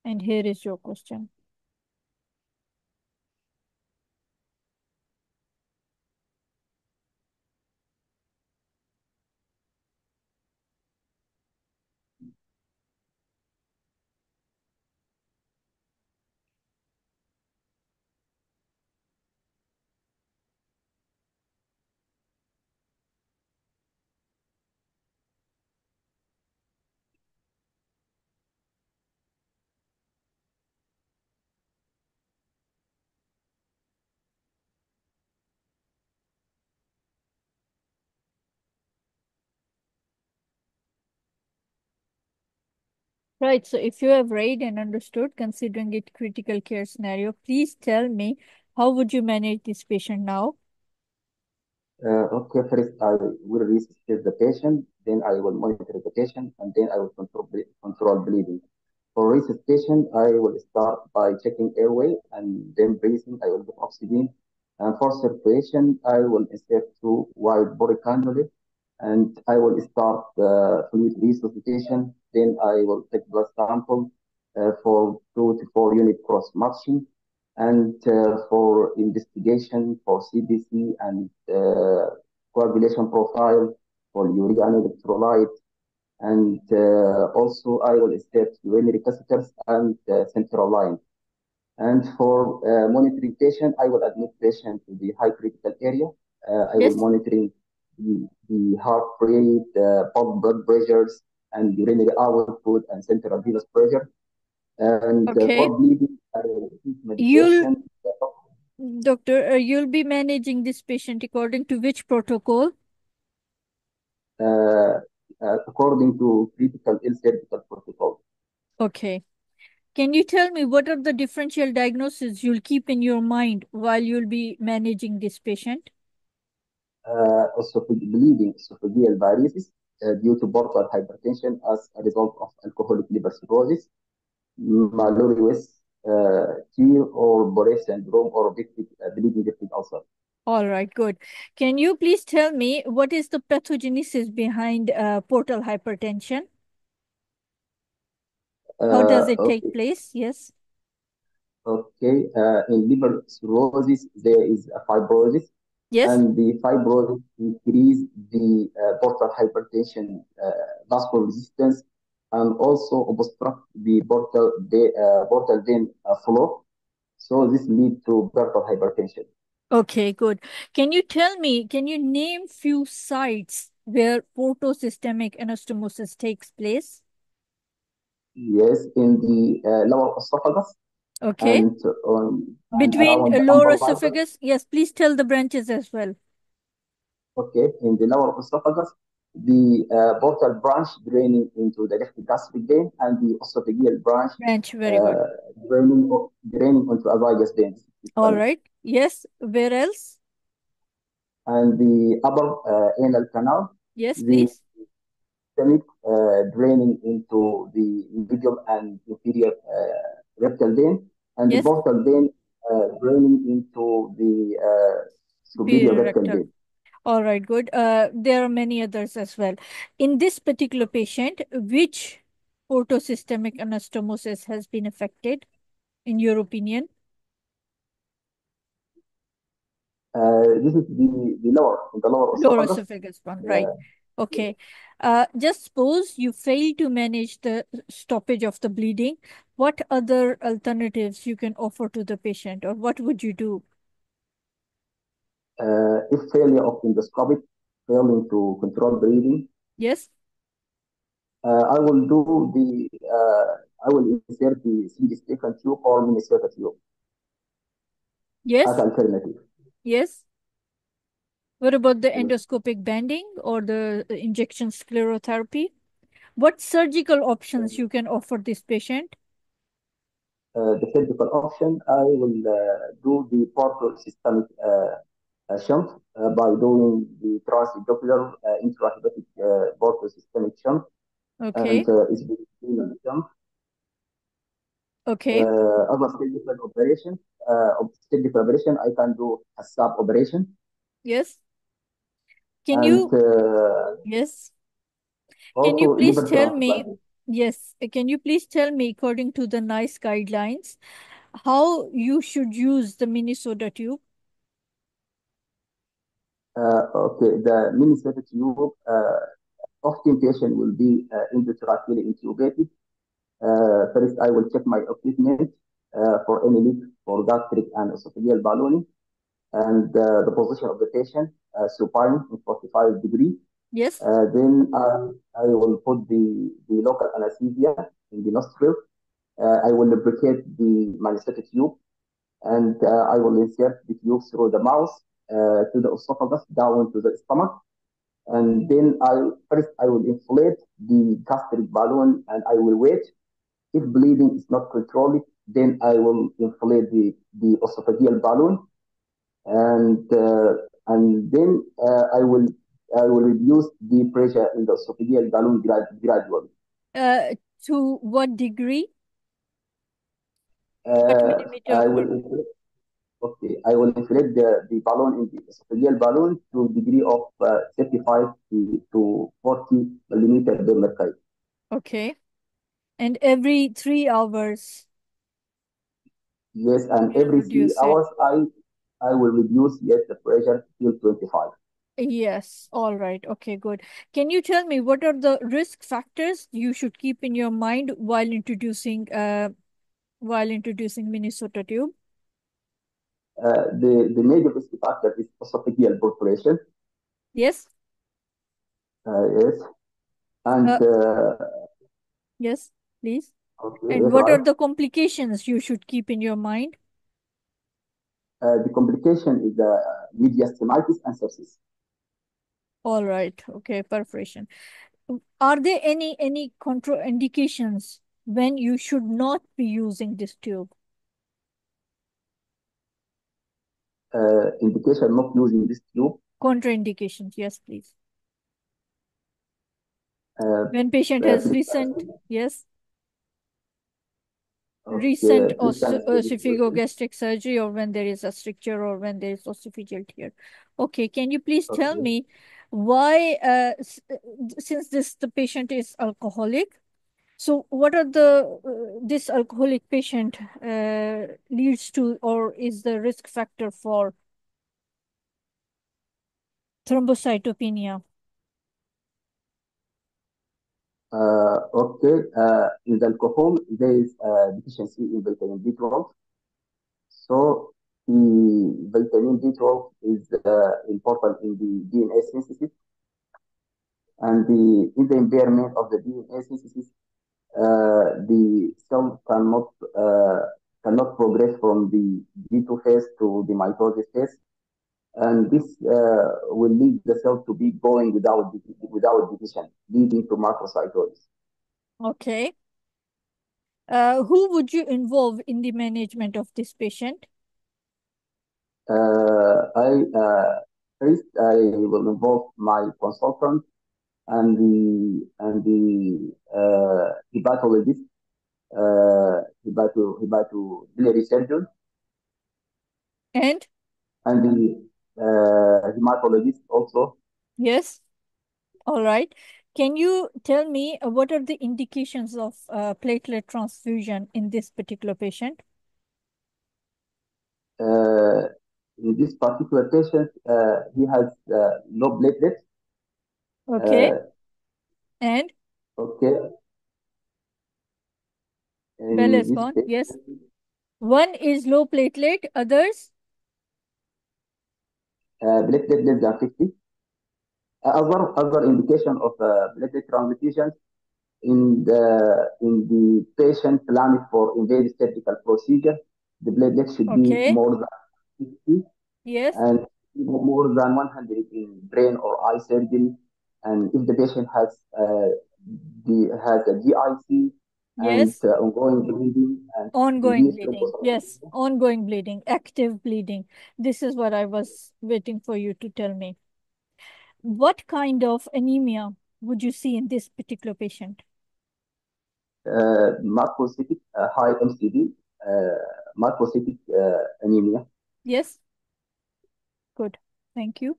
And here is your question. Right, so if you have read and understood, considering it critical care scenario, please tell me how would you manage this patient now? Okay, first I will resuscitate the patient, then I will monitor the patient, and then I will control bleeding. For resuscitation, I will start by checking airway and then breathing. I will give oxygen. And for circulation, I will insert two wide body cannula and I will start fluid resuscitation. Then I will take blood sample for 2 to 4 unit cross matching and for investigation for CBC and coagulation profile for urea and electrolyte. And also I will insert urinary catheters and central line. And for monitoring patient, I will admit patient to the high critical area. I will Yes. monitoring the heart rate, blood pressures, and urinary output and central venous pressure. And Okay. for bleeding, I will keep You'll, medication. doctor, you'll be managing this patient according to which protocol? Uh, according to critical ill surgical protocol. Okay. Can you tell me what are the differential diagnoses you'll keep in your mind while you'll be managing this patient? Bleeding, esophageal varices due to portal hypertension as a result of alcoholic liver cirrhosis, malarious tear or Boré syndrome or bleeding peptic ulcer. All right, good. Can you please tell me what is the pathogenesis behind portal hypertension? How does it take Okay, place? Yes. okay. In liver cirrhosis, there is a fibrosis, Yes. and the fibrosis increase the portal hypertension vascular resistance and also obstruct the portal vein flow. So this lead to portal hypertension. Okay, good. Can you tell me, can you name few sites where portosystemic anastomosis takes place? Yes, in the lower esophagus Okay. and on and Between around the lower umbilical. esophagus? Yes, please tell the branches as well. Okay, in the lower esophagus, the portal branch draining into the left gastric vein and the esophageal branch Branch, very good. uh, draining into esophagus vein. All right. Yes. Where else? And the upper anal canal, Yes, the please. stomach draining into the medial and inferior rectal vein, and the Yes. portal vein draining into the superior Superior rectal rectal. vein. All right, good. There are many others as well. In this particular patient, which portosystemic anastomosis has been affected, in your opinion? This is the lower Lower esophagus. esophagus one, right? Uh, Okay. Just suppose you fail to manage the stoppage of the bleeding. What other alternatives you can offer to the patient, or what would you do? if failure of endoscopic, failing to control breathing, Yes? I will do I will insert the single Stephen tube or Minnesota tube as Yes? alternative. Yes? What about the Yes. endoscopic banding or the injection sclerotherapy? What surgical options you can offer this patient? The surgical option, I will do the portal systemic shunt by doing the transdocular intrahepatic portal systemic shunt and Okay. isoflurane shunt. Okay. Other surgical operation, I can do a sub operation Yes. Can and you, yes. Can you also please liver tell me transplant. Yes. Can you please tell me, according to the NICE guidelines, how you should use the Minnesota tube? Okay, the Minnesota tube, often patient will be endotracheally intubated. First, I will check my equipment for any leak for gastric and esophageal ballooning, and the position of the patient supine in 45 degrees. Yes. Then I will put the local anesthesia in the nostril. I will lubricate the Minnesota tube, and I will insert the tube through the mouth to the esophagus down to the stomach. And then I will inflate the gastric balloon, and I will wait. If bleeding is not controlled, then I will inflate the esophageal balloon, and then I will reduce the pressure in the esophageal balloon gradually. To what degree? What Uh, millimeter I of will mercury? inflate, okay, I will inflate the balloon in the esophageal balloon to degree of 35 to 40 millimeter per mercury. Okay. And every 3 hours, Yes, and you every three reduce it. hours I will reduce yes the pressure till 25. Yes. All right. Okay, good. Can you tell me what are the risk factors you should keep in your mind while introducing Minnesota tube? The major risk factor is esophageal perforation. Yes. Yes, and Uh, yes, please. okay, And yes, what are right. the complications you should keep in your mind? The complication is the mediastinitis and sepsis. All right. Okay, perforation. Are there any contraindications when you should not be using this tube? Indication not using this tube. Contraindications, yes, please. Uh, When patient has recent, yes, recent okay, please can you say this question? esophagogastric surgery, or when there is a stricture, or when there is esophageal tear. Okay, can you please tell Okay. me why, since the patient is alcoholic, so what are this alcoholic patient leads to, or is the risk factor for thrombocytopenia? Okay. In the alcohol, there is deficiency in vitamin B12. So the vitamin B12 is important in the DNA synthesis, and in the impairment of the DNA synthesis, the cell cannot progress from the G2 phase to the mitosis phase, and this will lead the cell to be going without division, leading to macrocytosis. Okay. Who would you involve in the management of this patient? I first I will involve my consultant and the hepatologist, hepatobiliary surgeon, And and the hematologist also. yes, all right. Can you tell me what are the indications of platelet transfusion in this particular patient? Uh, in this particular patient, he has low platelets. Okay. Uh, And okay, bell in is this gone. Yes. patient, One is low platelet, others. platelet less than 50. Other indication of platelet transfusion in the patient planned for invasive surgical procedure, the platelet should be Okay. more than 50 Yes. and more than 100 in brain or eye surgery. And if the patient has a GIC and Yes. ongoing bleeding and Ongoing severe bleeding. Yes. thrombocytopenia, Ongoing bleeding, active bleeding. This is what I was waiting for you to tell me. What kind of anemia would you see in this particular patient? macrocytic high MCD, macrocytic anemia. Yes. Good. Thank you.